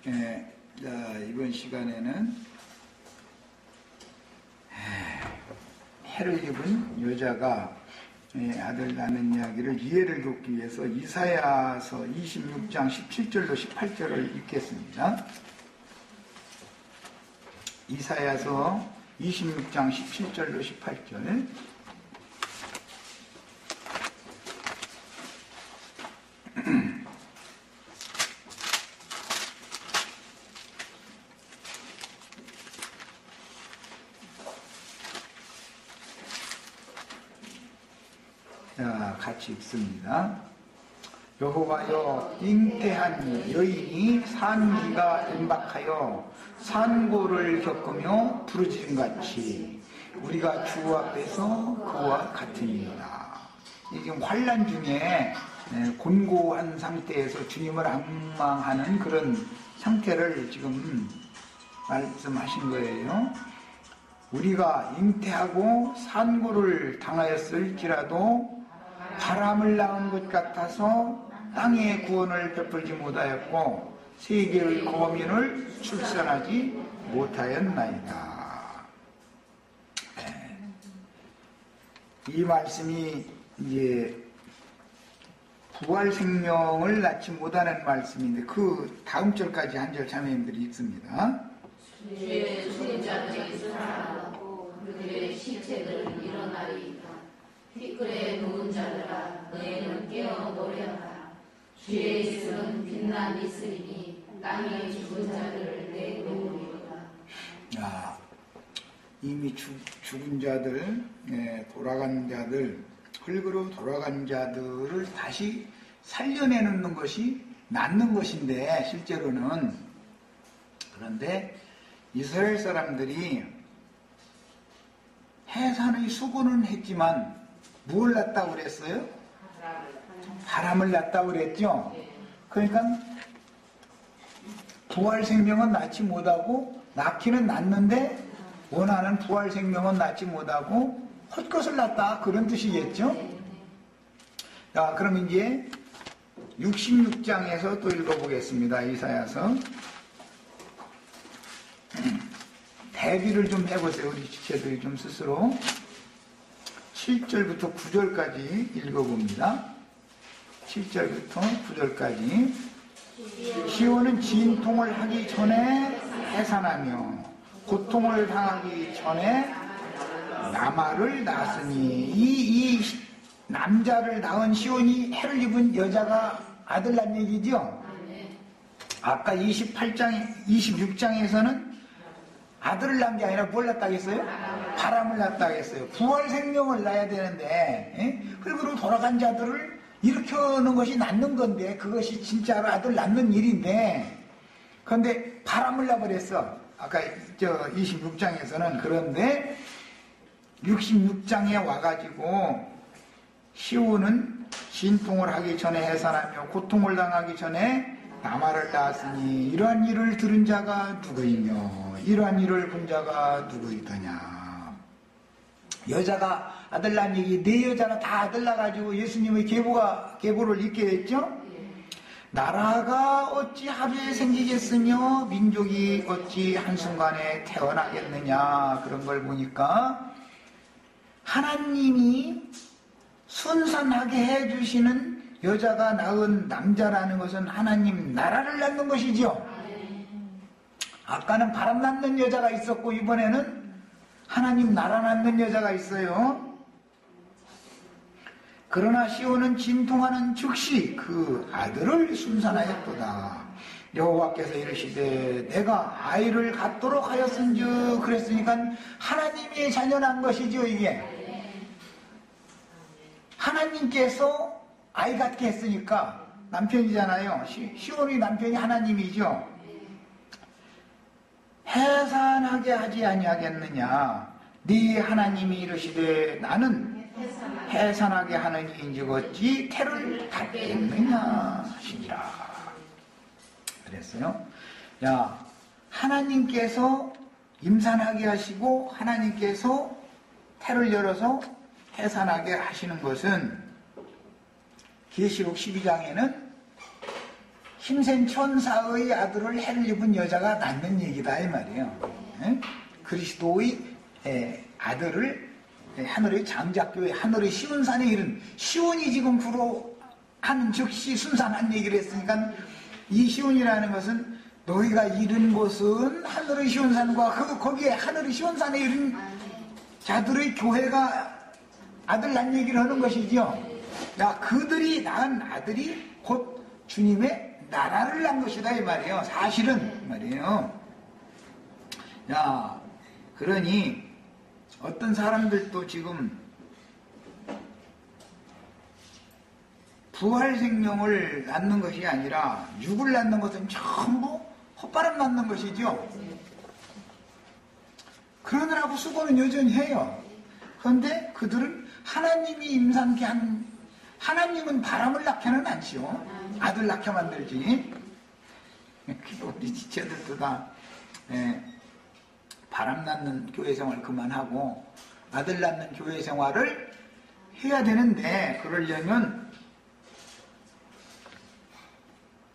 자, 이번 시간에는 해를 입은 여자가 아들 낳는 이야기를 이해를 돕기 위해서 이사야서 26장 17절로 18절을 읽겠습니다. 이사야서 26장 17절로 18절. 자, 같이 읽습니다. 여호와여, 잉태한 여인이 산기가 임박하여 산고를 겪으며 부르짖음같이 우리가 주 앞에서 그와 같으니라. 지금 환난 중에 곤고한 상태에서 주님을 앙망하는 그런 상태를 지금 말씀하신 거예요. 우리가 잉태하고 산고를 당하였을지라도 바람을 낳은 것 같아서 땅의 구원을 베풀지 못하였고 세계의 거민을 출산하지 못하였나이다. 이 말씀이 이제 부활 생명을 낳지 못하는 말씀인데 그 다음 절까지 한 절 자매님들이 읽습니다. 주의 죽은 자들이 살아나고 그들의 시체들은 일어나리이다. 티끌에 누운 자들아 너희는 깨어 노래하라. 주의 이슬은 빛난 이슬이니 땅에 죽은 자들을 내놓으리로다. 이미 죽은 자들, 돌아간 자들, 흙으로 돌아간 자들을 다시 살려내는 것이 낫는 것인데 실제로는. 그런데 이스라엘 사람들이 해산의 수고는 했지만 뭘 낳았다고 그랬어요? 바람을 낳았다고 그랬죠? 그러니까 부활 생명은 낳지 못하고 낳기는 낳는데 원하는 부활 생명은 낳지 못하고 헛것을 낳았다, 그런 뜻이겠죠? 자, 그럼 이제 66장에서 또 읽어보겠습니다. 이사야서. 대비를 좀 해보세요. 우리 지체들이 좀 스스로. 7절부터 9절까지 읽어봅니다. 7절부터 9절까지. 시온은 진통을 하기 전에 해산하며 고통을 당하기 전에 나마를 낳았으니 이 남자를 낳은 시온이 해를 입은 여자가 아들 낳은 얘기죠. 아까 26장에서는 아들을 낳은 게 아니라 뭘 낳았다고 했어요? 바람을 낳았다고 했어요. 부활 생명을 낳아야 되는데 흙으로 돌아간 자들을 일으켜놓는 것이 낳는 건데 그것이 진짜로 아들 낳는 일인데 그런데 바람을 낳아버렸어. 아까 26장에서는. 그런데 66장에 와가지고 시온은 진통을 하기 전에 해산하며 고통을 당하기 전에 나마를 낳았으니 이러한 일을 들은 자가 누구이며 이러한 일을 본 자가 누구이더냐. 여자가 아들 낳은 얘기, 네 여자가 다 아들 낳아가지고 예수님의 계보를 읽게 됐죠. 나라가 어찌 하루에 생기겠으며 민족이 어찌 한순간에 태어나겠느냐. 그런 걸 보니까 하나님이 순산하게 해주시는 여자가 낳은 남자라는 것은 하나님 나라를 낳는 것이죠. 아까는 바람 낳는 여자가 있었고 이번에는 하나님 나라 낳는 여자가 있어요. 그러나 시온은 진통하는 즉시 그 아들을 순산하였도다. 여호와께서 이르시되 내가 아이를 갖도록 하였은즉. 그랬으니까 하나님의 자녀난 것이죠. 이게 하나님께서 아이 갖게 했으니까 남편이잖아요. 시온의 남편이 하나님이죠. 해산하게 하지 아니하겠느냐. 네 하나님이 이르시되 나는 해산하게 하는 이인즉 어찌 태를 받겠느냐 하시니라. 그랬어요. 야, 하나님께서 임산하게 하시고 하나님께서 태를 열어서 해산하게 하시는 것은 계시록 12장에는 힘센 천사의 아들을 해를 입은 여자가 낳는 얘기다 이 말이에요. 예? 그리스도의 아들을 하늘의 장작교회, 하늘의 시온산에 이른, 시온이 지금 구로하는 즉시 순산한 얘기를 했으니까 이 시온이라는 것은 너희가 이른 곳은 하늘의 시온산과 거기에 하늘의 시온산에 이른 자들의 교회가 아들 낳은 얘기를 하는 것이죠. 야, 그들이 낳은 아들이 곧 주님의 나라를 낳은 것이다 이 말이에요. 사실은 말이에요. 야, 그러니 어떤 사람들도 지금 부활 생명을 낳는 것이 아니라 육을 낳는 것은 전부 헛바람 낳는 것이죠. 그러느라고 수고는 여전히 해요. 그런데 그들은 하나님이 임산케 한, 하나님은 바람을 낳게는 않지요. 아들 낳게 만들지. 우리 지체들도 다 바람 낳는 교회 생활 그만하고 아들 낳는 교회 생활을 해야 되는데, 그러려면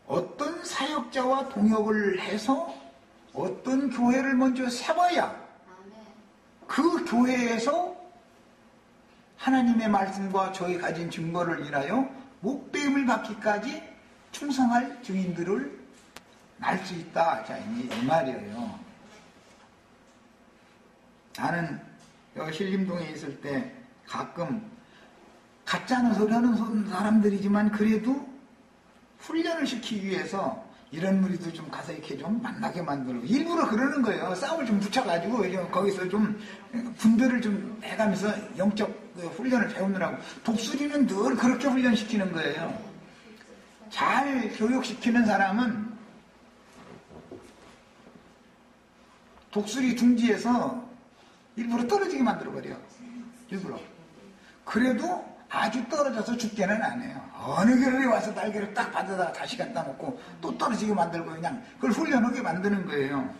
어떤 사역자와 동역을 해서 어떤 교회를 먼저 세워야 그 교회에서 하나님의 말씀과 저희 가진 증거를 인하여 목배임을 받기까지 충성할 증인들을 낳을 수 있다. 자, 이 말이에요. 나는 여기 신림동에 있을 때 가끔 가짜는 소리 하는 사람들이지만 그래도 훈련을 시키기 위해서 이런 무리도 좀 가서 이렇게 좀 만나게 만들고 일부러 그러는 거예요. 싸움을 좀 붙여가지고 거기서 좀 군대를 좀 해가면서 영적 훈련을 배우느라고. 독수리는 늘 그렇게 훈련시키는 거예요. 잘 교육시키는 사람은 독수리 둥지에서 일부러 떨어지게 만들어버려요. 일부러. 그래도 아주 떨어져서 죽지는 않아요. 어느 겨울에 와서 날개를 딱 받아다가 다시 갖다 놓고 또 떨어지게 만들고 그냥 그걸 훈련하게 만드는 거예요.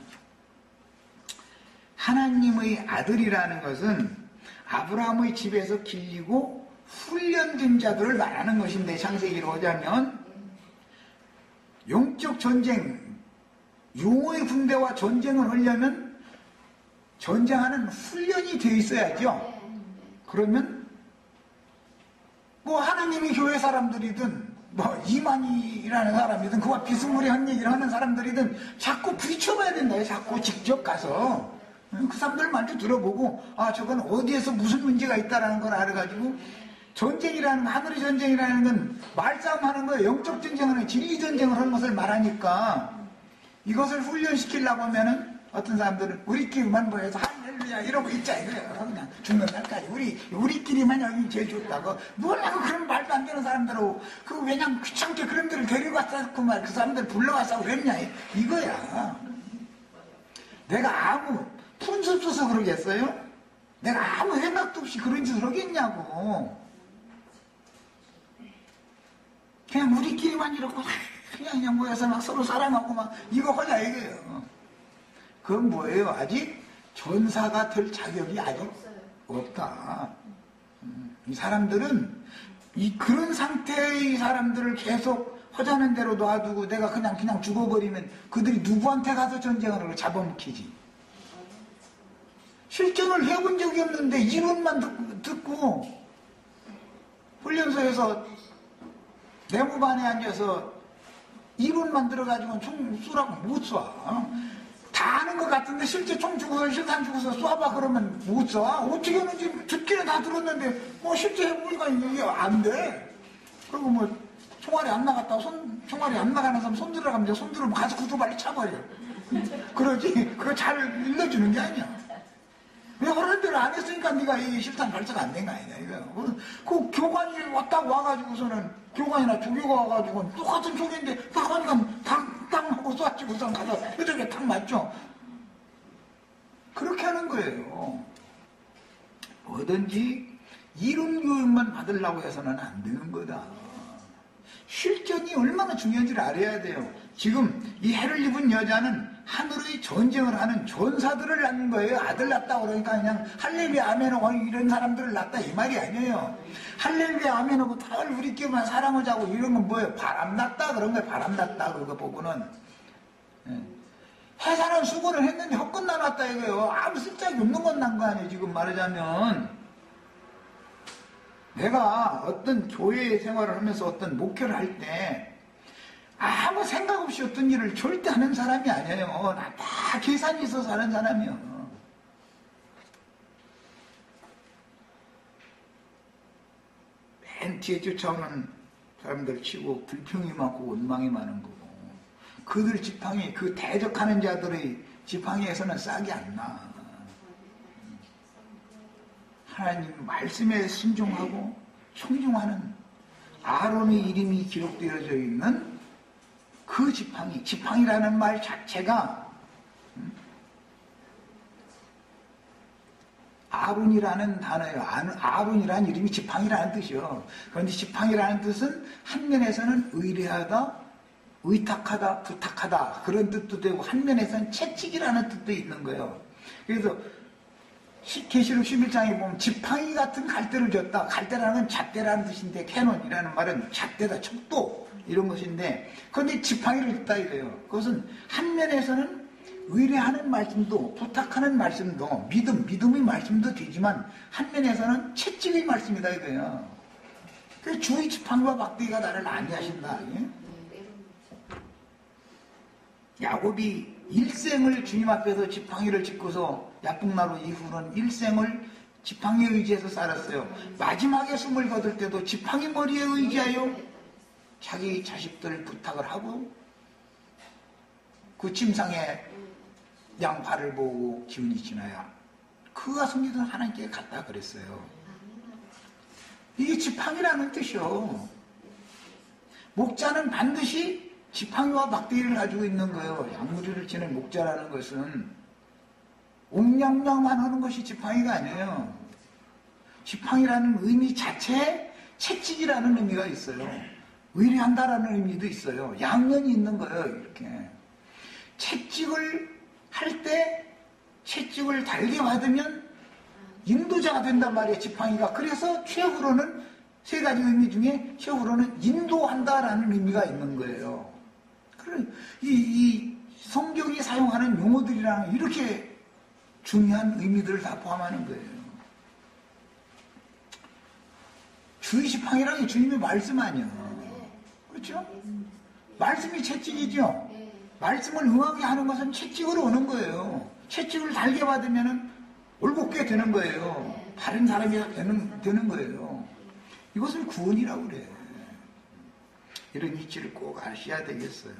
하나님의 아들이라는 것은 아브라함의 집에서 길리고 훈련된 자들을 말하는 것인데, 창세기로 오자면 영적 전쟁, 용의 군대와 전쟁을 하려면 전쟁하는 훈련이 되어 있어야죠. 그러면 뭐 하나님의 교회 사람들이든 뭐 이만희라는 사람이든 그와 비스무리한 얘기를 하는 사람들이든 자꾸 부딪혀봐야 된다요. 자꾸 직접 가서 그 사람들 말도 들어보고, 아, 저건 어디에서 무슨 문제가 있다라는 걸 알아가지고, 전쟁이라는, 하늘의 전쟁이라는 건 말싸움하는 거예요. 영적 전쟁은 진리 전쟁을 하는 것을 말하니까, 이것을 훈련시키려고 하면은 어떤 사람들은 우리끼리만 모여서 할렐루야 이러고 있자 이거예요. 그냥 죽는 날까지 우리끼리만 여기 제일 좋다고. 뭐라고 그런 말도 안 되는 사람들하고 그 왜냐면 귀찮게 그런 데를 데리고 왔다고 말, 그 사람들 불러와서 그랬냐 이거야. 내가 아무 푼수 써서 그러겠어요? 내가 아무 생각도 없이 그런 짓을 하겠냐고. 그냥 우리끼리만 이러고 그냥 모여서 막 서로 사랑하고 막 이거 하자 이거예요. 그건 뭐예요? 아직 전사가 될 자격이 아직 없다. 이 사람들은 그런 상태의 사람들을 계속 허자는 대로 놔두고 내가 그냥 죽어버리면 그들이 누구한테 가서 전쟁을 하고 잡아먹히지. 실전을 해본 적이 없는데 이론만 듣고 훈련소에서 내무반에 앉아서 이론만 들어가지고 총 쏘라고 못 쏴. 다 아는 것 같은데 실제 총 주고서 실탄 주고서 쏴봐 그러면 못 쏴. 어떻게 하는지 듣기는 다 들었는데 뭐 실제 해보니까 이게 안 돼. 그리고 뭐 총알이 안 나갔다고 총알이 안 나가는 사람 손 들어가면 손 들으면 가서 구두 발리 차버려. 그러지 그거 잘 일러주는 게 아니야. 왜 그런 대로 안 했으니까 네가 이 실탄 발사가 안 된 거 아니냐 이거. 그 교관이 왔다고 와가지고서는 교관이나 조교가 와가지고 똑같은 총인데 딱 하니까 땅 하고 쏴지고선 가서 이렇게 탁 맞죠. 그렇게 하는 거예요. 뭐든지 이론 교육만 받으려고 해서는 안 되는 거다. 실전이 얼마나 중요한지를 알아야 돼요. 지금 이 해를 입은 여자는 하늘의 전쟁을 하는 전사들을 낳는 거예요. 아들 낳다 그러니까 그냥 할렐루야 아멘하고 이런 사람들을 낳다 이 말이 아니에요. 할렐루야 아멘하고 다 우리끼리만 사랑하자고 이런 건 뭐예요? 바람 났다 그런 거예요. 바람 났다 그거 보고는. 회사는 수고를 했는데 헛것 나눴다 이거예요. 아무 쓸데기 없는 건 난 거 아니에요. 지금 말하자면 내가 어떤 교회 생활을 하면서 어떤 목회를 할 때 아무 생각 없이 어떤 일을 절대 하는 사람이 아니에요. 나 다 계산이 있어서 하는 사람이에요. 맨 뒤에 쫓아오는 사람들 치고 불평이 많고 원망이 많은 거고 그들 지팡이 그 대적하는 자들의 지팡이에서는 싹이 안 나. 하나님 말씀에 순종하고 청종하는 아론의 이름이 기록되어져 있는 그 지팡이라는 말 자체가 아론이라는 단어예요. 아론이라는 이름이 지팡이라는 뜻이요. 그런데 지팡이라는 뜻은 한 면에서는 의뢰하다, 의탁하다, 부탁하다 그런 뜻도 되고 한 면에서는 채찍이라는 뜻도 있는 거예요. 그래서 계시록 11장에 보면 지팡이 같은 갈대를 줬다. 갈대라는 건 잣대라는 뜻인데 캐논이라는 말은 잣대다, 척도 이런 것인데 그런데 지팡이를 줬다 이래요. 그것은 한 면에서는 의뢰하는 말씀도 부탁하는 말씀도 믿음의 말씀도 되지만 한 면에서는 채찍의 말씀이다 이거예요. 그래서 주의 지팡이와 막대기가 나를 안위하신다. 야곱이 일생을 주님 앞에서 지팡이를 짚고서 야복나루 이후로는 일생을 지팡이에 의지해서 살았어요. 마지막에 숨을 거둘 때도 지팡이 머리에 의지하여 자기 자식들 부탁을 하고 그 침상에 양팔을 보고 기운이 지나야 그가 숨기던 하나님께 갔다 그랬어요. 이게 지팡이라는 뜻이요. 목자는 반드시 지팡이와 막대기를 가지고 있는 거예요. 양무리를 치는 목자라는 것은 옹냥냥만 하는 것이 지팡이가 아니에요. 지팡이라는 의미 자체에 채찍이라는 의미가 있어요. 의뢰한다라는 의미도 있어요. 양면이 있는 거예요. 이렇게 채찍을 할 때 채찍을 달게 받으면 인도자가 된단 말이에요. 지팡이가. 그래서 최후로는 세 가지 의미 중에 최후로는 인도한다라는 의미가 있는 거예요. 이 성경이 사용하는 용어들이랑 이렇게 중요한 의미들을 다 포함하는 거예요. 주의 지팡이라는 게 주님의 말씀 아니에요. 그렇죠? 말씀이 채찍이죠. 말씀을 응하게 하는 것은 채찍으로 오는 거예요. 채찍을 달게 받으면 올곧게 되는 거예요. 바른 사람이 되는 거예요. 이것을 구원이라고 그래. 이런 이치를 꼭 아셔야 되겠어요.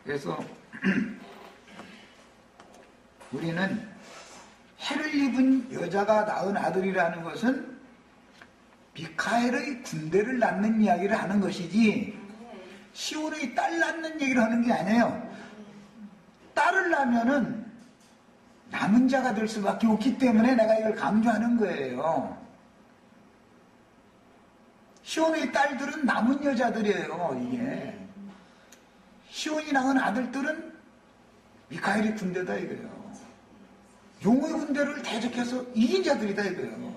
그래서 우리는 해를 입은 여자가 낳은 아들이라는 것은 미카엘의 군대를 낳는 이야기를 하는 것이지 시온의 딸 낳는 얘기를 하는 게 아니에요. 딸을 낳으면은 남은 자가 될 수밖에 없기 때문에 내가 이걸 강조하는 거예요. 시온의 딸들은 남은 여자들이에요. 이게 시온이 낳은 아들들은 미카엘의 군대다 이거예요. 용의 군대를 대적해서 이긴 자들이다 이거예요.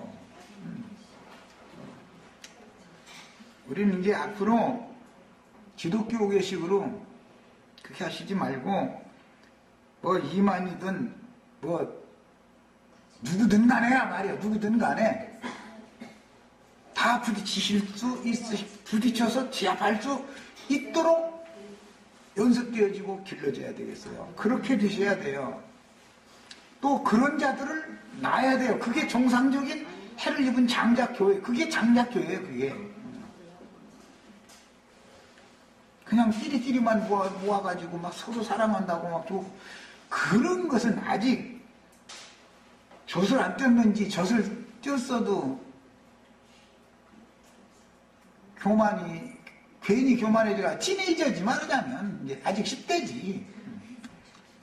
우리는 이제 앞으로 기독교계식으로 그렇게 하시지 말고 뭐 이만이든 뭐 누구든 간에 말이야. 누구든 간에 다 부딪혀서 지압할 수 있도록 연습되어지고 길러져야 되겠어요. 그렇게 되셔야 돼요. 또 그런 자들을 낳아야 돼요. 그게 정상적인 해를 입은 장작교회. 그게 장작교회예요. 그게. 그냥 끼리끼리만 모아가지고 막 서로 사랑한다고 막 그런 것은 아직 젖을 안 뗐는지 젖을 뗐어도 괜히 교만해져가 티네이저지 말하자면 이제 아직 10대지.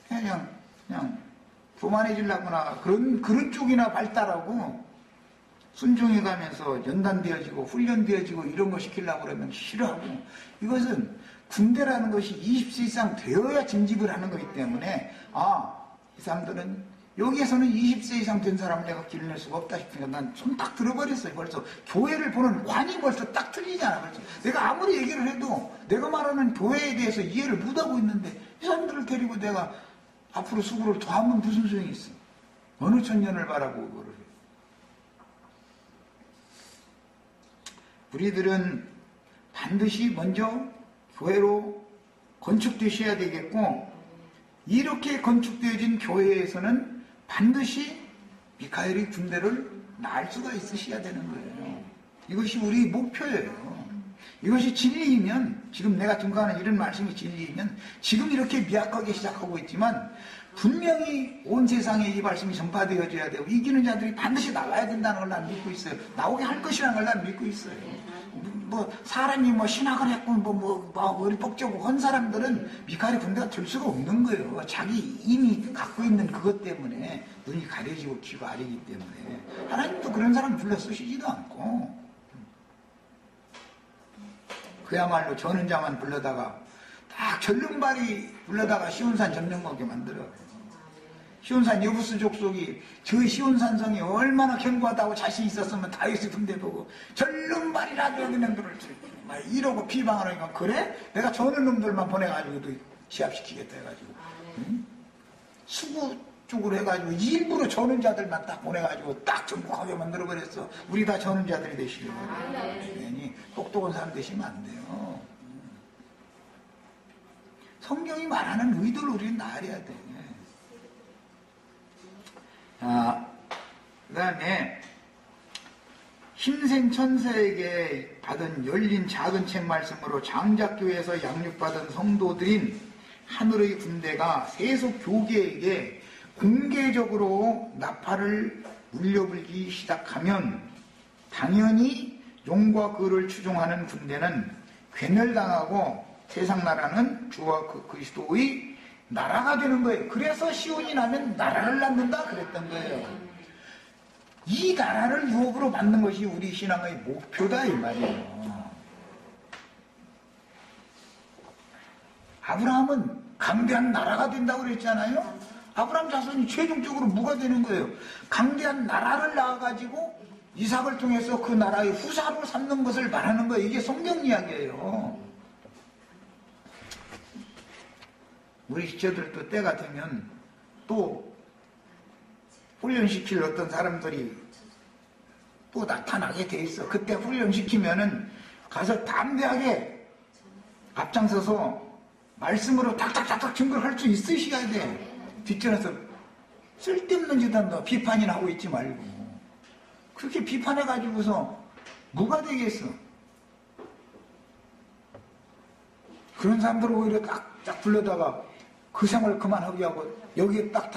그냥 교만해지려거나 그런 쪽이나 발달하고 순종해가면서 연단되어지고 훈련되어지고 이런 거 시키려고 그러면 싫어하고 이것은 군대라는 것이 20세 이상 되어야 징집을 하는 거기 때문에 이 사람들은 여기에서는 20세 이상 된 사람을 내가 기르낼 수가 없다 싶으니까 난 손 딱 들어버렸어요. 벌써 교회를 보는 관이 벌써 딱 틀리잖아. 벌써 내가 아무리 얘기를 해도 내가 말하는 교회에 대해서 이해를 못하고 있는데 이 사람들을 데리고 내가 앞으로 수고를 더 하면 무슨 소용이 있어. 어느 천년을 바라고 그거를 해. 우리들은 반드시 먼저 교회로 건축되셔야 되겠고, 이렇게 건축되어진 교회에서는 반드시 미카엘의 군대를 낳을 수가 있으셔야 되는 거예요. 이것이 우리 목표예요. 이것이 진리이면, 지금 내가 증거하는 이런 말씀이 진리이면 지금 이렇게 미약하게 시작하고 있지만 분명히 온 세상에 이 말씀이 전파되어져야 되고 이기는 자들이 반드시 나와야 된다는 걸 난 믿고 있어요. 나오게 할 것이라는 걸 난 믿고 있어요. 사람이 신학을 했고 머리 뻑적고 한 사람들은 미카엘의 군대가 될 수가 없는 거예요. 자기 이미 갖고 있는 그것 때문에 눈이 가려지고 귀가 아리기 때문에 하나님도 그런 사람 불러 쓰시지도 않고 그야말로 저는 자만 불러다가 딱 전륜발이 불러다가 시온산 점령하게 만들어. 시온산 여부스 족속이 저 시온산 성이 얼마나 견고하다고 자신 있었으면 다윗의 군대 보고 전륜발이라도 여기 놈들을 막 이러고 비방을 하니까 그래? 내가 저는 놈들만 보내가지고도 시합시키겠다 해가지고 수구 쪽으로 해가지고 일부러 저는 자들만 딱 보내가지고 딱 정복하게 만들어버렸어. 우리 다 저는 자들이 되시려고. 괜히 똑똑한 사람 되시면 안 돼요. 성경이 말하는 의도를 우리는 알아야 돼. 그 다음에 힘센 천사에게 받은 열린 작은 책 말씀으로 장작교회에서 양육받은 성도들인 하늘의 군대가 세속 교계에게 공개적으로 나팔을 울려불기 시작하면 당연히 용과 그를 추종하는 군대는 괴멸당하고 세상 나라는 주와 그리스도의 나라가 되는 거예요. 그래서 시온이 나면 나라를 낳는다 그랬던 거예요. 이 나라를 유업으로 받는 것이 우리 신앙의 목표다 이 말이에요. 아브라함은 강대한 나라가 된다고 그랬잖아요. 아브라함 자손이 최종적으로 뭐가 되는 거예요? 강대한 나라를 낳아가지고 이삭을 통해서 그 나라의 후사로 삼는 것을 말하는 거예요. 이게 성경 이야기예요. 우리 시체들도 때가 되면 또 훈련시킬 어떤 사람들이 또 나타나게 돼 있어. 그때 훈련시키면은 가서 담대하게 앞장서서 말씀으로 탁탁탁탁 증거를 할 수 있으셔야 돼. 뒷전에서 쓸데없는 짓 한다 비판이나 하고 있지 말고. 그렇게 비판해가지고서 뭐가 되겠어? 그런 사람들을 오히려 딱 불러다가 그 생활을 그만하게 하고 여기에 딱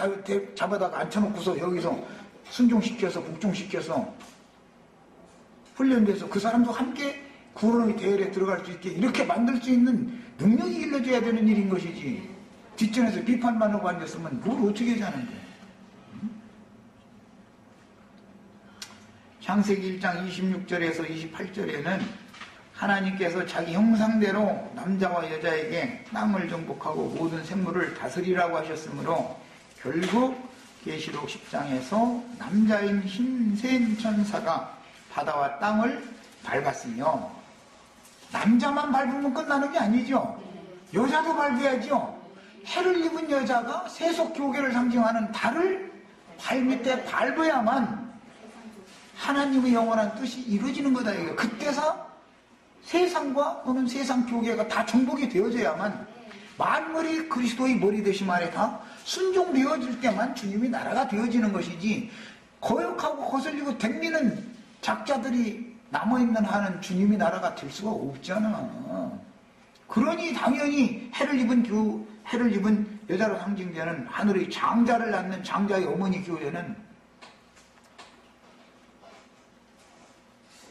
잡아다가 앉혀놓고서 여기서 순종시켜서 복종시켜서 훈련돼서 그 사람도 함께 구원의 대열에 들어갈 수 있게 이렇게 만들 수 있는 능력이 길러줘야 되는 일인 것이지. 뒷전에서 비판만 하고 앉았으면 뭘 어떻게 하자는데. 창세기 1장 26절에서 28절에는 하나님께서 자기 형상대로 남자와 여자에게 땅을 정복하고 모든 생물을 다스리라고 하셨으므로 결국 계시록 10장에서 남자인 힘센 천사가 바다와 땅을 밟았으며, 남자만 밟으면 끝나는 게 아니죠. 여자도 밟아야죠. 해를 입은 여자가 세속 교계를 상징하는 달을 발밑에 밟아야만 하나님의 영원한 뜻이 이루어지는 거다. 이거 그때서 세상과 또는 세상 교계가 다 정복이 되어져야만, 만물이 그리스도의 머리 되심 아래 다 순종되어질 때만 주님의 나라가 되어지는 것이지, 거역하고 거슬리고 댕기는 작자들이 남아있는 한은 주님의 나라가 될 수가 없잖아. 그러니 당연히 해를 입은 여자로 상징되는 하늘의 장자를 낳는 장자의 어머니 교회는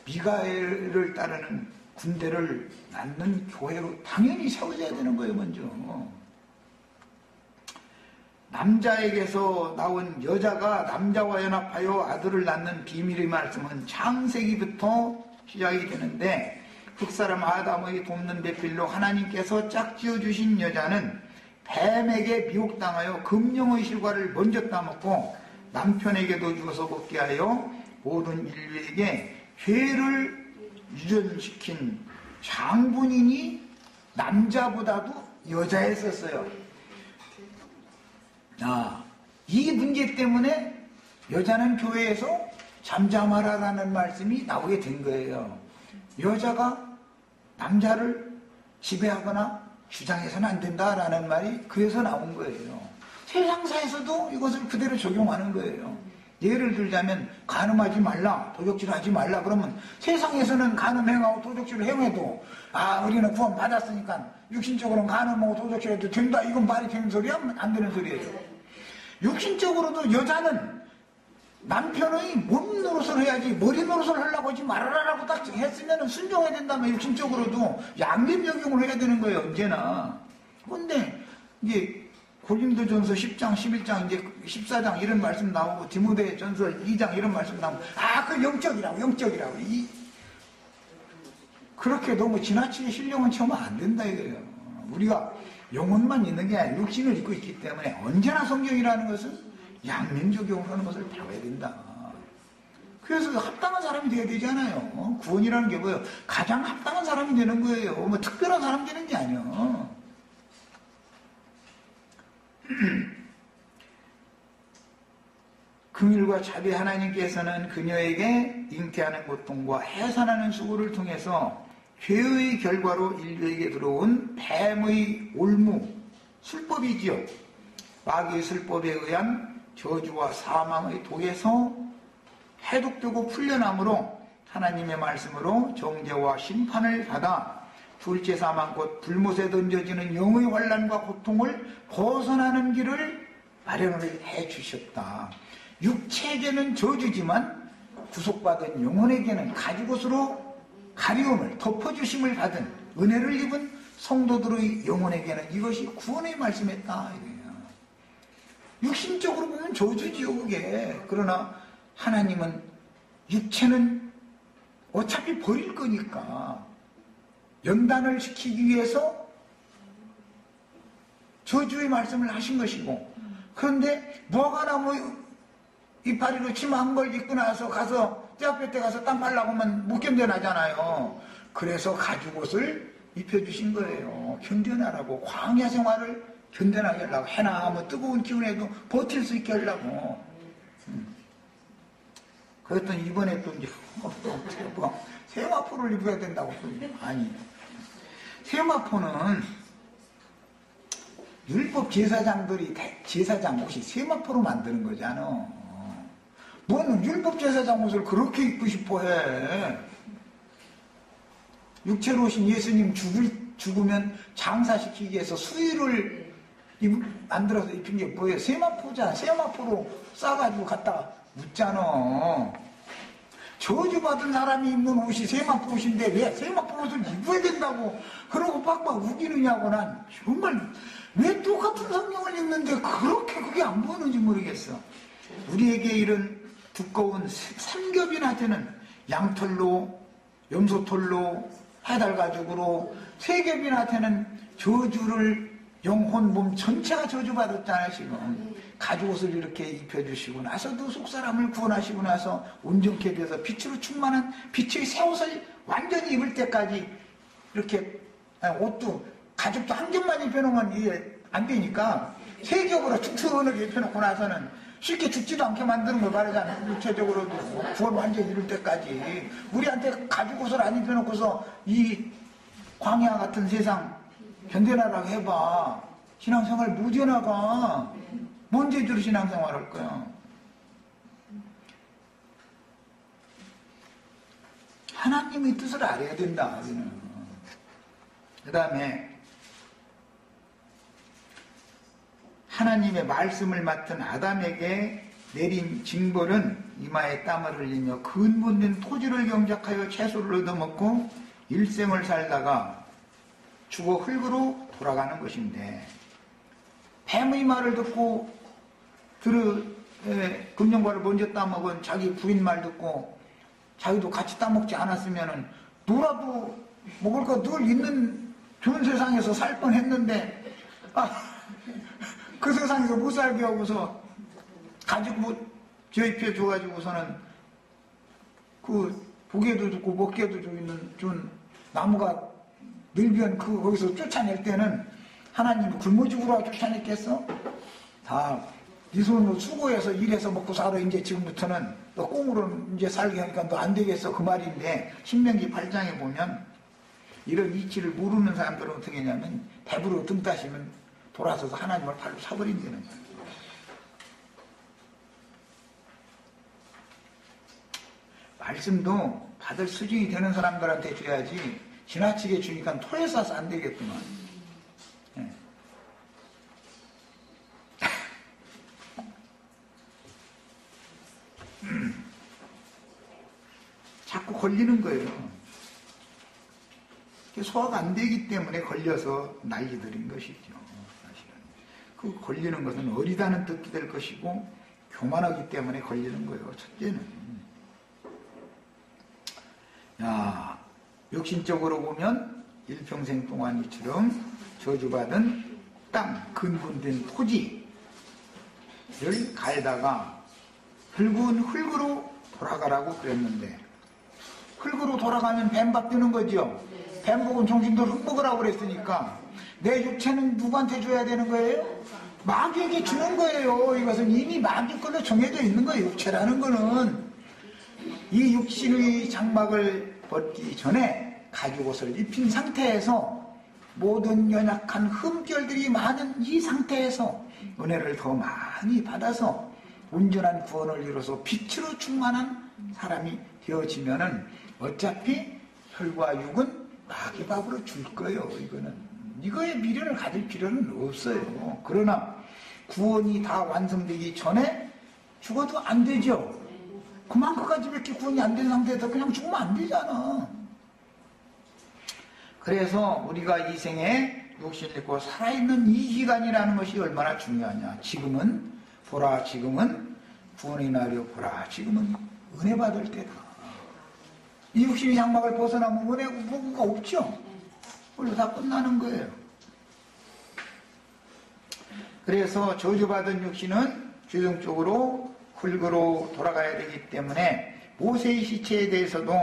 미가엘을 따르는 군대를 낳는 교회로 당연히 세워져야 되는 거예요. 먼저 남자에게서 나온 여자가 남자와 연합하여 아들을 낳는 비밀의 말씀은 창세기부터 시작이 되는데, 흑사람 아담의 돕는 배필로 하나님께서 짝지어 주신 여자는 뱀에게 미혹당하여 금령의 실과를 먼저 따먹고 남편에게도 주어서 먹게 하여 모든 인류에게 죄를 유전시킨 장본인이 남자보다도 여자에 썼어요. 이 문제 때문에 여자는 교회에서 잠잠하라라는 말씀이 나오게 된 거예요. 여자가 남자를 지배하거나 주장해서는 안 된다라는 말이 그래서 나온 거예요. 세상사에서도 이것을 그대로 적용하는 거예요. 예를 들자면 간음하지 말라, 도적질하지 말라 그러면 세상에서는 간음행하고 도적질을 행해도 우리는 구원 받았으니까 육신적으로는 간음하고 도적질해도 된다. 이건 말이 되는 소리야? 안 되는 소리예요. 육신적으로도 여자는 남편의 몸 노릇을 해야지 머리 노릇을 하려고 하지 말아라라고 딱 했으면 순종해야 된다면 육신적으로도 양립적용을 해야 되는 거예요. 언제나. 그런데 이제 고린도전서 10장, 11장, 이제 14장 이런 말씀 나오고 디모데전서 2장 이런 말씀 나오고 그 영적이라고 그렇게 너무 지나치게 신령은 채우면 안 된다 이거예요. 우리가 영혼만 있는 게 아니라 육신을 입고 있기 때문에 언제나 성경이라는 것은 양면적용을 하는 것을 배워야 된다. 그래서 합당한 사람이 되어야 되잖아요. 구원이라는 게 뭐예요? 가장 합당한 사람이 되는 거예요. 뭐 특별한 사람 되는 게 아니에요. 긍휼과 자비 하나님께서는 그녀에게 잉태하는 고통과 해산하는 수고를 통해서 죄의 결과로 인류에게 들어온 뱀의 올무, 술법이지요. 마귀의 술법에 의한 저주와 사망의 독에서 해독되고 풀려남으로 하나님의 말씀으로 정죄와 심판을 받아 둘째 사망 곧 불못에 던져지는 영의 환난과 고통을 벗어나는 길을 마련을 해 주셨다. 육체에게는 저주지만 구속받은 영혼에게는 가죽옷으로 가리움을 덮어주심을 받은 은혜를 입은 성도들의 영혼에게는 이것이 구원의 말씀이었다. 육신적으로 보면 저주지요 그게. 그러나 하나님은 육체는 어차피 버릴 거니까 연단을 시키기 위해서 저주의 말씀을 하신 것이고, 그런데 무화과나무 이파리로 치마 한 벌 입고 나서 가서 떼학볕 때 가서 땀 빨라고 하면 못 견뎌나잖아요. 그래서 가죽옷을 입혀주신 거예요. 견뎌나라고. 광야 생활을 견뎌나게 하려고. 해나 뭐 뜨거운 기운에도 버틸 수 있게 하려고. 그랬더니 이번에 또 이제 세마포를 입어야 된다고. 아니, 세마포는 율법 제사장들이 제사장 옷이 세마포로 만드는 거잖아. 뭔 율법 제사장 옷을 그렇게 입고 싶어 해. 육체로 오신 예수님 죽으면 장사시키기 위해서 수의를 만들어서 입힌 게 뭐예요? 세마포잖아. 세마포로 싸가지고 갖다가 묻잖아. 저주받은 사람이 입는 옷이 세마포 옷인데 왜 세마포 옷을 입어야 된다고 그러고 빡빡 우기느냐고. 난 정말 왜 똑같은 성경을 읽는데 그렇게 그게 안 보이는지 모르겠어. 우리에게 이런 두꺼운 삼겹이나 되는 양털로, 염소털로, 해달가죽으로 세겹이나 되는 저주를 영혼 몸 전체가 저주받았잖아요. 지금 가죽옷을 이렇게 입혀주시고 나서도 속사람을 구원하시고 나서 온전케 되어서 빛으로 충만한 빛의 새 옷을 완전히 입을 때까지 이렇게 옷도 가죽도 한 겹만 입혀놓으면 이게 안 되니까 세 겹으로 툭툭하게 입혀놓고 나서는 쉽게 죽지도 않게 만드는 걸 말하잖아요. 육체적으로도 구원 완전히 이룰 때까지. 우리한테 가죽옷을 안 입혀놓고서 이 광야 같은 세상 견뎌나라고 해봐. 신앙생활 못 해나가. 뭔 제주로 신앙생활 할 거야. 하나님의 뜻을 알아야 된다. 그 다음에 하나님의 말씀을 맡은 아담에게 내린 징벌은 이마에 땀을 흘리며 근본된 토지를 경작하여 채소를 얻어먹고 일생을 살다가 죽어 흙으로 돌아가는 것인데, 뱀의 말을 듣고 금령과를 먼저 따먹은 자기 부인 말 듣고 자기도 같이 따먹지 않았으면 놀아도 먹을 거 늘 있는 좋은 세상에서 살 뻔했는데 그 세상에서 못 살게 하고서 가지고 저입혀 줘가지고서는 그 보기에도 좋고 먹기에도 좋은 나무가 늘면 거기서 쫓아낼 때는 하나님이 굶어 죽으라 쫓아냈겠어? 다 네 손으로 수고해서 일해서 먹고 살아. 이제 지금부터는 너 꽁으로 이제 살게 하니까 너 안 되겠어. 그 말인데 신명기 8장에 보면 이런 이치를 모르는 사람들은 어떻게 하냐면 배부르고 등 따시면 돌아서서 하나님을 발로 차버린다는 거예요. 말씀도 받을 수준이 되는 사람들한테 줘야지 지나치게 주니까 토해 싸서 안 되겠구만. 네. 자꾸 걸리는 거예요. 소화가 안 되기 때문에 걸려서 난리들인 것이죠. 사실은. 그 걸리는 것은 어리다는 뜻도 될 것이고 교만하기 때문에 걸리는 거예요. 첫째는. 야, 육신적으로 보면 일평생 동안 이처럼 저주받은 땅, 근본된 토지를 갈다가 흙은 흙으로 돌아가라고 그랬는데 흙으로 돌아가면 뱀밥 되는 거죠. 뱀 먹은 정신도 흙 먹으라고 그랬으니까 내 육체는 누구한테 줘야 되는 거예요? 마귀에게 주는 거예요. 이것은 이미 마귀 걸로 정해져 있는 거예요. 육체라는 거는 이 육신의 장막을 벗기 전에 가죽옷을 입힌 상태에서 모든 연약한 흠결들이 많은 이 상태에서 은혜를 더 많이 받아서 온전한 구원을 이뤄서 빛으로 충만한 사람이 되어지면은 어차피 혈과 육은 마귀 밥으로 줄 거예요. 이거에 미련을 가질 필요는 없어요. 그러나 구원이 다 완성되기 전에 죽어도 안 되죠. 그만큼까지밖에 구원이 안 된 상태에서 그냥 죽으면 안 되잖아. 그래서 우리가 이 생에 육신을 입고 살아있는 이 기간이라는 것이 얼마나 중요하냐. 지금은 보라, 지금은 구원의 날이요. 보라, 지금은 은혜 받을 때다. 이 육신의 장막을 벗어나면 은혜 뭐가 없죠. 원래 다 끝나는 거예요. 그래서 저주받은 육신은 최종적으로 흙으로 돌아가야 되기 때문에 모세의 시체에 대해서도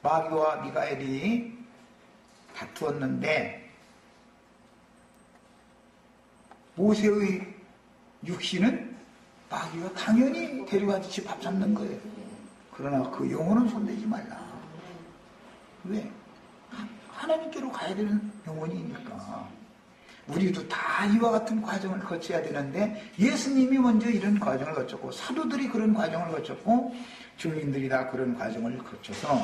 마귀와 미가엘이 다투었는데 모세의 육신은 마귀가 당연히 데려가듯이 밥 잡는 거예요. 그러나 그 영혼은 손대지 말라. 왜? 하나님께로 가야 되는 영혼이니까. 우리도 다 이와 같은 과정을 거쳐야 되는데 예수님이 먼저 이런 과정을 거쳤고 사도들이 그런 과정을 거쳤고 증인들이 다 그런 과정을 거쳐서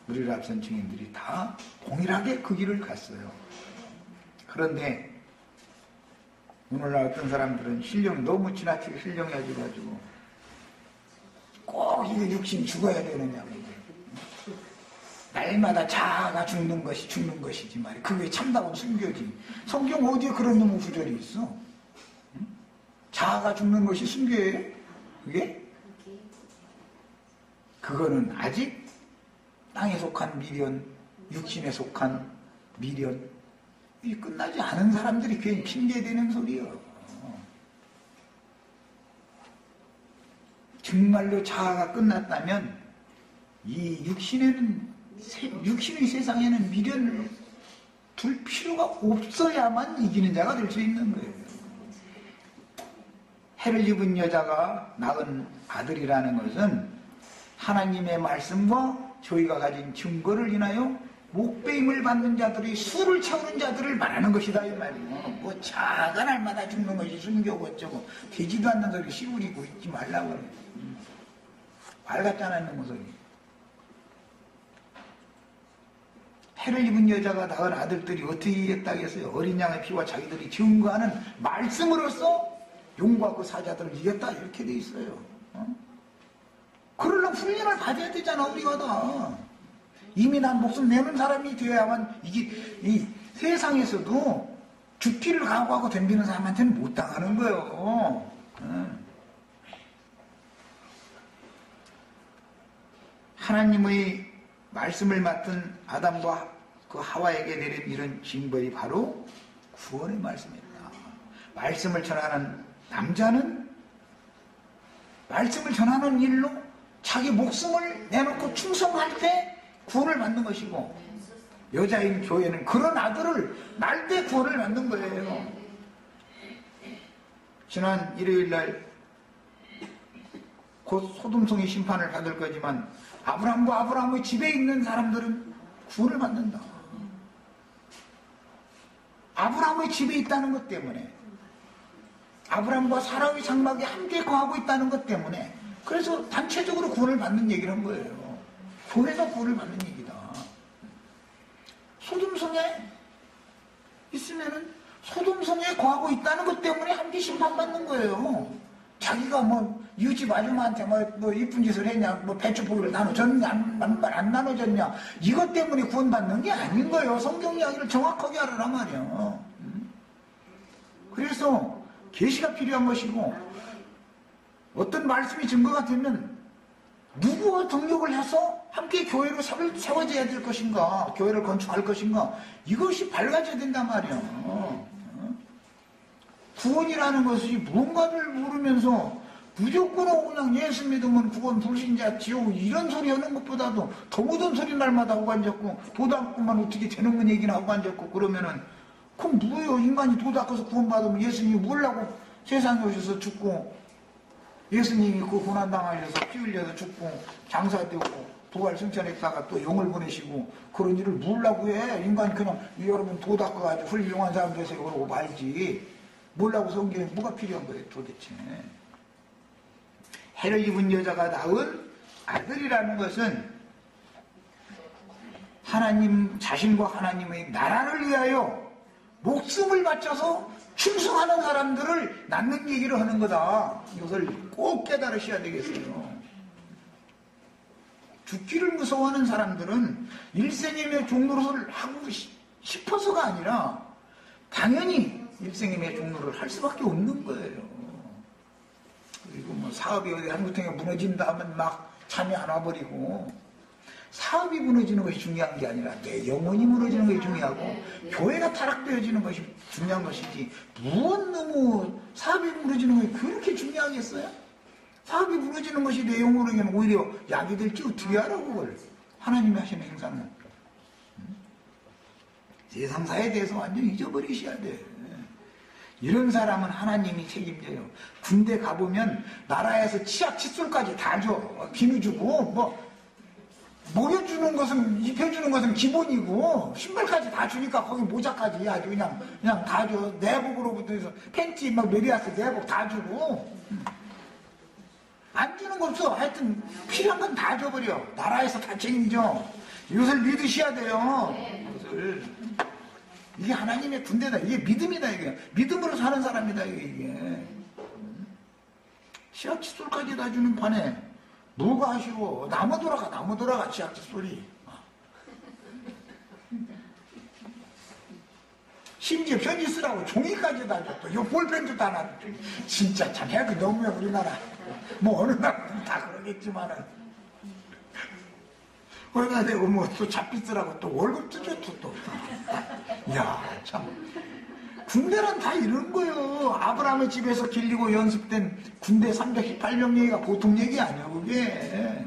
우리를 앞선 증인들이 다 동일하게 그 길을 갔어요. 그런데 오늘날 어떤 사람들은 신령이 너무 지나치게 신령해가지고 꼭 이게 육신 죽어야 되느냐고. 날마다 자아가 죽는 것이지 말이야. 그게 참다운 순교지. 성경 어디에 그런 놈의 구절이 있어? 응? 자아가 죽는 것이 순교예요? 그게? 그거는 아직 땅에 속한 미련, 육신에 속한 미련, 이 끝나지 않은 사람들이 괜히 핑계대는 소리예요. 정말로 자아가 끝났다면 이 육신의 세상에는 미련을 둘 필요가 없어야만 이기는 자가 될 수 있는 거예요. 해를 입은 여자가 낳은 아들이라는 것은 하나님의 말씀과 저희가 가진 증거를 인하여 목배임을 받는 자들이 수를 채우는 자들을 말하는 것이다 이 말이에요. 뭐 자가 날마다 죽는 것이 순교고 어쩌고 되지도 않는 소리 씨부리고 있지 말라고 그래요. 말 같지 않은 모습이. 해를 입은 여자가 낳은 아들들이 어떻게 했다겠어요? 어린 양의 피와 자기들이 증거하는 말씀으로써 용과 그 사자들을 이겼다 이렇게 돼 있어요. 그러려면 훈련을 받아야 되잖아 우리가 다. 이미 난 목숨 내는 사람이 되어야만 이 세상에서도 주피를 각오하고 덤비는 사람한테는 못 당하는 거예요. 하나님의 말씀을 맡은 아담과 그 하와에게 내린 이런 징벌이 바로 구원의 말씀입니다. 말씀을 전하는 남자는 말씀을 전하는 일로 자기 목숨을 내놓고 충성할 때 구원을 받는 것이고, 여자인 교회는 그런 아들을 낳을 때 구원을 받는 거예요. 지난 일요일날 곧 소돔성의 심판을 받을 거지만 아브라함과 아브라함의 집에 있는 사람들은 구원을 받는다. 아브라함의 집에 있다는 것 때문에, 아브라함과 사라의 장막에 함께 거하고 있다는 것 때문에, 그래서 단체적으로 구원을 받는 얘기를 한 거예요. 교회가 구원을 받는 얘기다. 소돔성에 있으면은 소돔성에 거하고 있다는 것 때문에 함께 심판받는 거예요. 자기가 뭐 이웃집 아줌마한테 뭐 이쁜 짓을 했냐, 뭐 배추포기를 나눠줬냐, 안 나눠줬냐, 이것 때문에 구원받는 게 아닌 거예요. 성경 이야기를 정확하게 하라란 말이에요. 그래서 계시가 필요한 것이고, 어떤 말씀이 증거가 되면 누구와 동력을 해서 함께 교회로 세워져야 될 것인가, 교회를 건축할 것인가, 이것이 밝아져야 된단 말이에요. 구원이라는 것이 무언가를 모르면서 무조건 그냥 예수 믿으면 구원, 불신자, 지옥 이런 소리 하는 것보다도 더 묻은 소리 날마다 하고 앉았고, 도 닦고만 어떻게 되는 건 얘기나 하고 앉았고 그러면은, 그럼 뭐예요? 인간이 도 닦아서 구원받으면 예수님이 뭐라고 세상에 오셔서 죽고, 예수님이 그 고난당하셔서 피 흘려서 죽고 장사되고 부활 승천했다가 또 영을 보내시고 그런 일을 뭐라고 해? 인간 그냥 여러분 도 닦아가지고 훌륭한 사람 되세요 그러고 말지. 뭐라고 성경에 뭐가 필요한 거예요 도대체. 해를 입은 여자가 낳은 아들이라는 것은 하나님 자신과 하나님의 나라를 위하여 목숨을 바쳐서 충성하는 사람들을 낳는 얘기를 하는 거다. 이것을 꼭 깨달으셔야 되겠어요. 죽기를 무서워하는 사람들은 일생임의 종노릇을 하고 싶어서가 아니라 당연히 일생임의 종노릇을 할 수밖에 없는 거예요. 그리고 뭐 사업이 어디 한구통에 무너진다 하면 막 잠이 안 와버리고, 사업이 무너지는 것이 중요한 게 아니라 내 영혼이 무너지는 것이 중요하고 교회가 타락되어지는 것이 중요한 것이지, 무언 너무 사업이 무너지는 것이 그렇게 중요하겠어요? 사업이 무너지는 것이 내 영혼에게는 오히려 약이 될지 어떻게 알아 그걸. 하나님이 하시는 행사는. 세상사에 대해서 완전히 잊어버리셔야 돼. 이런 사람은 하나님이 책임져요. 군대 가보면 나라에서 치약 칫솔까지 다 줘. 비누 주고 뭐 먹여주는 것은, 입혀주는 것은 기본이고, 신발까지 다 주니까 거기 모자까지 아주 그냥 다 줘. 내복으로부터 해서 팬티, 막 메리아스 내복 다 주고. 안 주는 거 없어. 하여튼 필요한 건 다 줘버려. 나라에서 다 책임져. 이것을 믿으셔야 돼요. 이것을. 이게 하나님의 군대다. 이게 믿음이다. 이게 믿음으로 사는 사람이다. 이게. 치약 칫솔까지 다 주는 판에 뭐가 아쉬워. 나무 돌아가 치약 칫솔이. 심지어 편지 쓰라고 종이까지 다 줬다. 요 볼펜도 다 놔줬죠. 진짜 참 해그 너무해 우리나라. 뭐 어느 나라는 다 그러겠지만은, 그러다 되고 뭐 또 잡비 쓰라고 또 월급도 줬죠 또. 이야 참. 군대란 다 이런 거예요. 아브라함의 집에서 길리고 연습된 군대 318명 얘기가 보통 얘기 아니야 그게.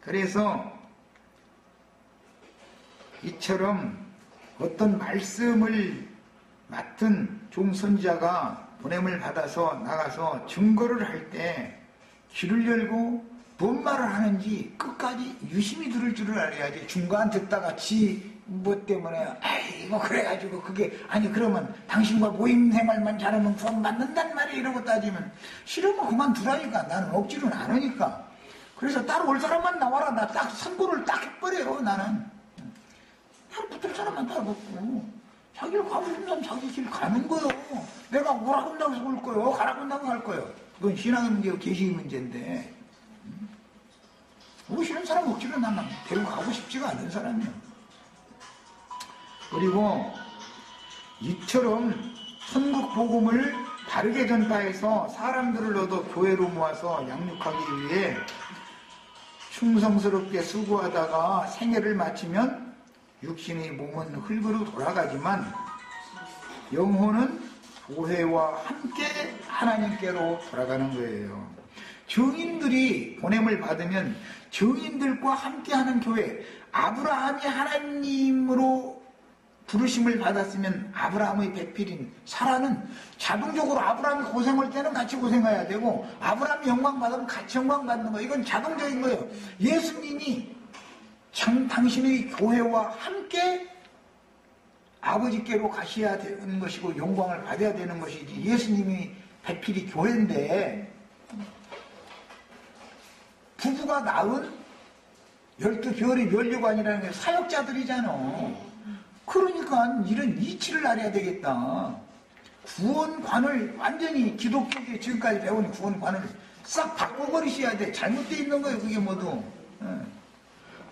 그래서 이처럼 어떤 말씀을 맡은 종선지자가 보냄을 받아서 나가서 증거를 할 때 귀를 열고 뭔 말을 하는지 끝까지 유심히 들을 줄을 알아야지. 중간 듣다가 뭐 때문에 아이고 그래가지고 그게 아니 그러면 당신과 모임 생활만 잘하면 구원 받는단 말이야 이러고 따지면 싫으면 그만두라니까. 나는 억지로는 안 하니까. 그래서 따로 올 사람만 나와라. 나 딱 선고를 딱 해버려요. 나는 잘 붙을 사람만 따로 붙고 자기를 가고 싶은 사람 자기 길 가는 거요. 내가 오라고 한다고 해서 올 거요, 가라고 한다고 할 거요. 그건 신앙의 문제고 계시의 문제인데, 오시는 사람 억지로 나만 데리고 가고 싶지가 않은 사람이야. 그리고 이처럼 천국 복음을 바르게 전파해서 사람들을 얻어 교회로 모아서 양육하기 위해 충성스럽게 수고하다가 생애를 마치면 육신의 몸은 흙으로 돌아가지만 영혼은 교회와 함께 하나님께로 돌아가는 거예요. 증인들이 보냄을 받으면 증인들과 함께하는 교회, 아브라함이 하나님으로 부르심을 받았으면 아브라함의 배필인 사라는 자동적으로 아브라함이 고생할 때는 같이 고생해야 되고 아브라함이 영광 받으면 같이 영광 받는 거예요. 이건 자동적인 거예요. 예수님이 당신의 교회와 함께 아버지께로 가셔야 되는 것이고 영광을 받아야 되는 것이지, 예수님이 배필이 교회인데 부부가 낳은 12별의 면류관이라는 게 사역자들이잖아. 그러니까 이런 이치를 알아야 되겠다. 구원관을 완전히 기독교계 지금까지 배운 구원관을 싹 바꿔버리셔야 돼. 잘못되어 있는 거예요, 그게 모두.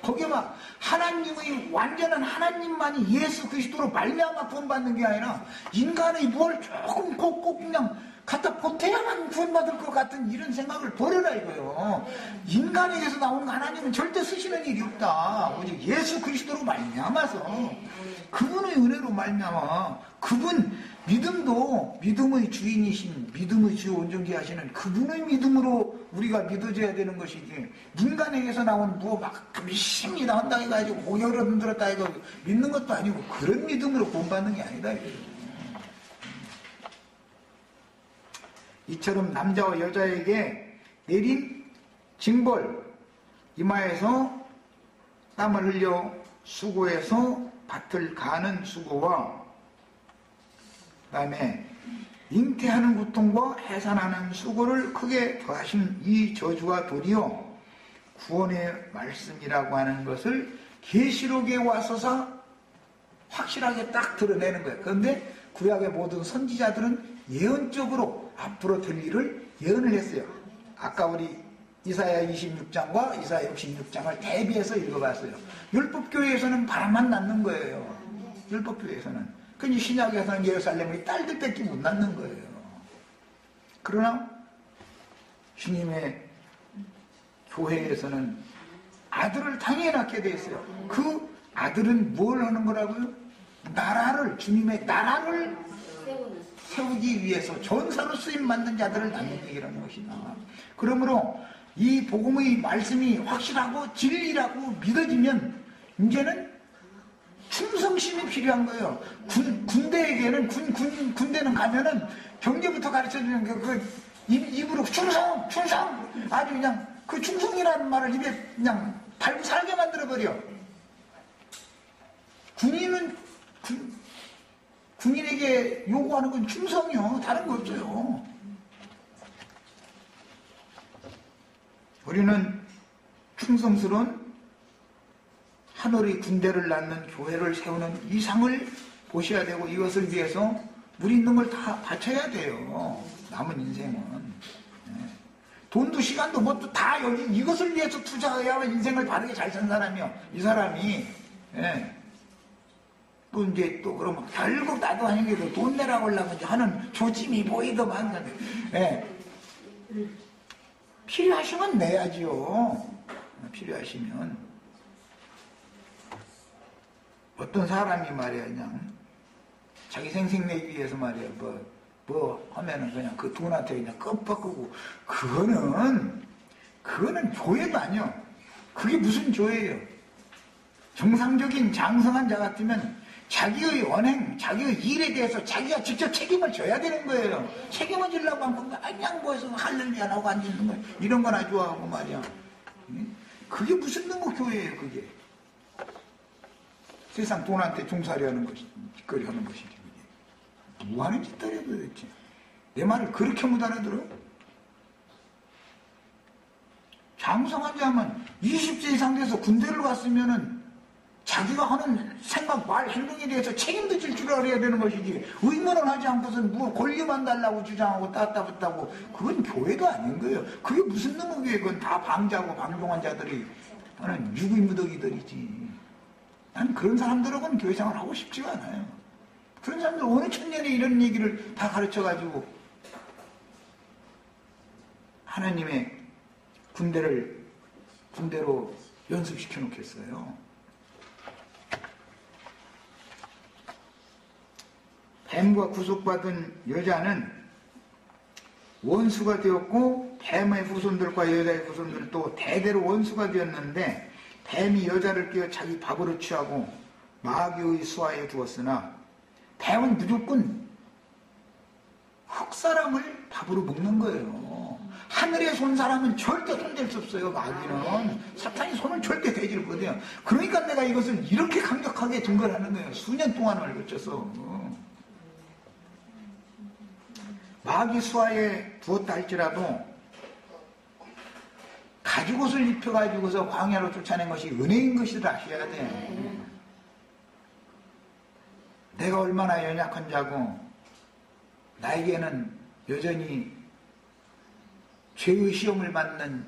거기에 막 하나님의 완전한 하나님만이 예수 그리스도로 말미암아 구원받는 게 아니라 인간의 뭘 조금 꼭 그냥 갖다 보태야만 구원받을 것 같은 이런 생각을 버려라 이거요. 인간에게서 나오는 하나님은 절대 쓰시는 일이 없다. 오직 예수 그리스도로 말미암아서 그분의 은혜로 말미암아 그분 믿음도 믿음의 주인이신 믿음의 주 온전케 하시는 그분의 믿음으로 우리가 믿어져야 되는 것이지, 인간에게서 나온 막 믿습니다 한다 해가지고 공여를 흔들었다 해서 믿는 것도 아니고 그런 믿음으로 구원받는 게 아니다. 이처럼 남자와 여자에게 내린 징벌, 이마에서 땀을 흘려 수고해서 밭을 가는 수고와 그 다음에 잉태하는 고통과 해산하는 수고를 크게 더하신 이 저주가 도리어 구원의 말씀이라고 하는 것을 계시록에 와서서 확실하게 딱 드러내는 거예요. 그런데 구약의 모든 선지자들은 예언적으로 앞으로 될 일을 예언을 했어요. 아까 우리 이사야 26장과 이사야 66장을 대비해서 읽어봤어요. 율법교회에서는 바람만 낳는 거예요. 율법교회에서는. 그 신약에서는 예루살렘의 딸들밖에 못 낳는 거예요. 그러나 주님의 교회에서는 아들을 당연히 낳게 돼 있어요. 그 아들은 뭘 하는 거라고요? 나라를, 주님의 나라를 세우기 위해서 전사로 쓰임 받는 자들을 낳는 얘기라는 것이다. 그러므로 이 복음의 말씀이 확실하고 진리라고 믿어지면 이제는 충성심이 필요한 거예요. 군대에게는 군대는 가면은 경제부터 가르쳐주는 입으로 충성 아주 그냥 그 충성이라는 말을 입에 그냥 달고 살게 만들어버려. 군인에게 요구하는 건 충성이요. 다른 거 없어요. 우리는 충성스러운 하늘의 군대를 낳는 교회를 세우는 이상을 보셔야 되고 이것을 위해서 우리 있는 걸 다 바쳐야 돼요. 남은 인생은. 돈도 시간도 뭣도 다 여기 이것을 위해서 투자해야만 인생을 바르게 잘 산 사람이요. 이 사람이. 또 이제 또 그러면 결국 나도 아니게도 돈 내라고 하려고 이제 하는 조짐이 보이더만. 필요하시면 내야지요. 필요하시면. 어떤 사람이 말이야, 그냥 자기 생색 내기 위해서 말이야, 뭐 하면은 그냥 그 돈한테 그냥 껌뻑하고, 그거는 교회도 아니야. 그게 무슨 교회예요? 정상적인 장성한 자 같으면 자기의 언행, 자기의 일에 대해서 자기가 직접 책임을 져야 되는 거예요. 책임을 지려고 하면 그냥 뭐해서 할렐루야 하고 앉는 거예요. 이런 거나 좋아하고 말이야. 그게 무슨 놈의 교회예요, 그게. 세상 돈한테 종살이 하는 것이, 짓거리 하는 것이지, 그게. 뭐 하는 짓들이야, 도대체. 내 말을 그렇게 못 알아들어? 장성한 자면 20세 이상 돼서 군대를 갔으면은 자기가 하는 생각, 말, 행동에 대해서 책임도 질 줄 알아야 되는 것이지. 의무는 하지 않고선 뭐 권리만 달라고 주장하고 따따붙다고. 그건 교회도 아닌 거예요. 그게 무슨 놈의 교회? 그건 다 방자고 방종한 자들이 하는 유기무덕이들이지. 난 그런 사람들하고는 교회 생활 하고 싶지가 않아요. 그런 사람들 어느 청년에 이런 얘기를 다 가르쳐가지고 하나님의 군대를 군대로 연습시켜 놓겠어요? 뱀과 구속받은 여자는 원수가 되었고 뱀의 후손들과 여자의 후손들도 대대로 원수가 되었는데 뱀이 여자를 깨어 자기 밥으로 취하고 마귀의 수하에 두었으나 뱀은 무조건 흙사람을 밥으로 먹는 거예요. 하늘에 쏜 사람은 절대 손댈 수 없어요. 마귀는 사탄이 손을 절대 대지를 못해요. 그러니까 내가 이것을 이렇게 강력하게 증거를 하는 거예요. 수년 동안을 거쳐서. 마귀 수하에 두었다 할지라도 가죽옷을 입혀가지고서 광야로 쫓아낸 것이 은혜인 것을 아셔야 돼. 내가 얼마나 연약한 자고 나에게는 여전히 죄의 시험을 받는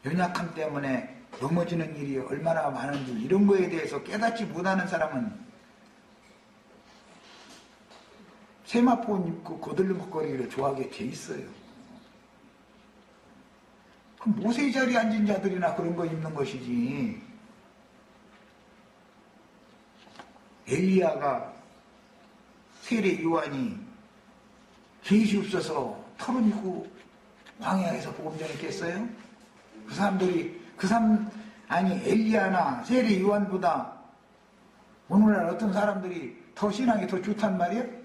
연약함 때문에 넘어지는 일이 얼마나 많은지 이런 거에 대해서 깨닫지 못하는 사람은 세마포 입고 거들먹거리기를 좋아하게 돼 있어요. 그럼 모세 자리에 앉은 자들이나 그런 거 입는 것이지. 엘리야가 세례 요한이 계시 없어서 털은 입고 광야에서 복음 전했겠어요? 엘리야나 세례 요한보다 오늘날 어떤 사람들이 더 신앙이 더 좋단 말이에요?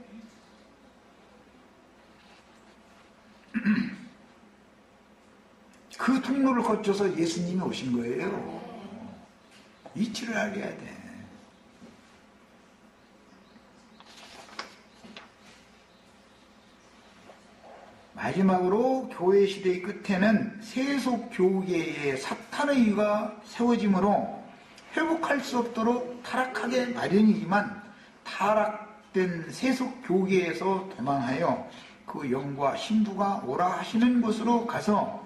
그 통로를 거쳐서 예수님이 오신 거예요. 이치를 알아야 돼. 마지막으로 교회 시대의 끝에는 세속 교계에 사탄의 의가 세워짐으로 회복할 수 없도록 타락하게 마련이지만 타락된 세속 교계에서 도망하여 그 영과 신부가 오라 하시는 곳으로 가서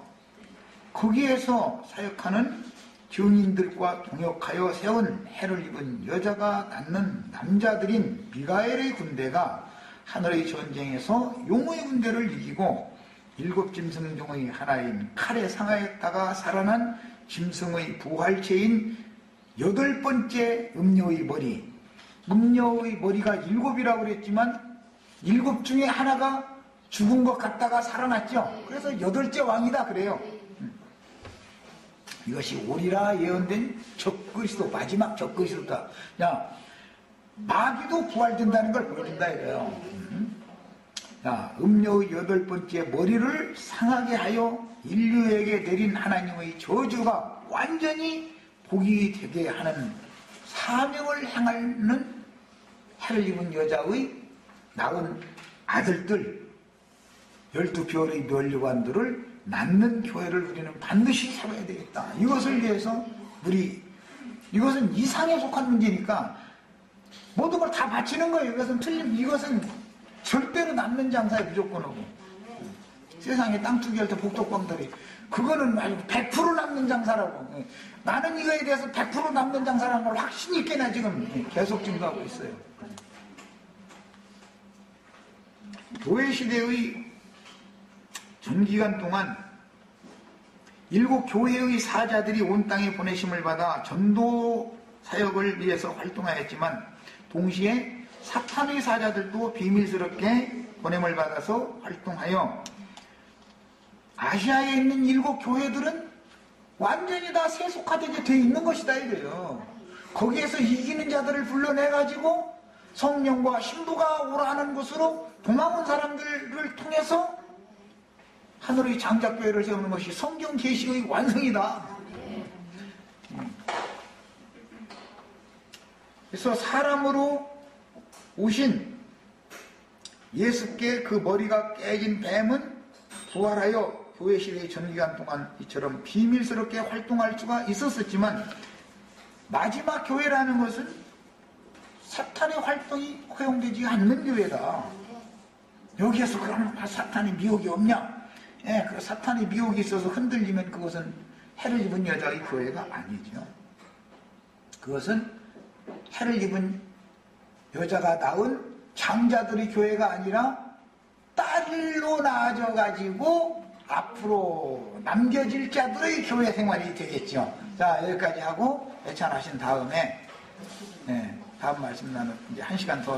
거기에서 사역하는 증인들과 동역하여 세운 해를 입은 여자가 낳는 남자들인 미가엘의 군대가 하늘의 전쟁에서 용의 군대를 이기고 7 짐승 중의 하나인 칼에 상하였다가 살아난 짐승의 부활체인 8번째 음녀의 머리. 음녀의 머리가 7이라고 그랬지만 7 중에 하나가 죽은 것 같다가 살아났죠. 그래서 8째 왕이다 그래요. 이것이 오리라 예언된 적그리스도, 마지막 적그리스도다. 야, 마귀도 부활된다는 걸 보여준다 이거예요. 자, 음녀의 8번째 머리를 상하게 하여 인류에게 내린 하나님의 저주가 완전히 복이 되게 하는 사명을 행하는 해를 입은 여자의 낳은 아들들 12별의 멸류관들을 낳는 교회를 우리는 반드시 세워야 되겠다. 이것을 위해서 이것은 이상에 속한 문제니까 모든 걸 다 바치는 거예요. 이것은 절대로 남는 장사에 무조건 오고. 세상에 땅 투기할 때 복덕광들이 그거는 말고 100% 남는 장사라고. 나는 이거에 대해서 100% 남는 장사라는 걸 확신 있게 나 지금 계속 증거하고 있어요. 교회 시대의 전기간 동안 7 교회의 사자들이 온 땅에 보내심을 받아 전도 사역을 위해서 활동하였지만 동시에 사탄의 사자들도 비밀스럽게 보냄을 받아서 활동하여 아시아에 있는 7 교회들은 완전히 다 세속화되게 돼 있는 것이다 이거예요. 거기에서 이기는 자들을 불러내가지고 성령과 신부가 오라는 곳으로 도망온 사람들을 통해서 하늘의 장작교회를 세우는 것이 성경 계시의 완성이다. 그래서 사람으로 오신 예수께 그 머리가 깨진 뱀은 부활하여 교회 시대의 전기간 동안 이처럼 비밀스럽게 활동할 수가 있었지만 마지막 교회라는 것은 사탄의 활동이 허용되지 않는 교회다. 여기에서 그럼 사탄의 미혹이 없냐? 그 사탄의 미혹이 있어서 흔들리면 그것은 해를 입은 여자의 교회가 아니죠. 그것은 해를 입은 여자가 낳은 장자들의 교회가 아니라 딸로 낳아져가지고 앞으로 남겨질 자들의 교회 생활이 되겠죠. 자, 여기까지 하고 애찬하신 다음에 다음 말씀 나누 이제 1시간 더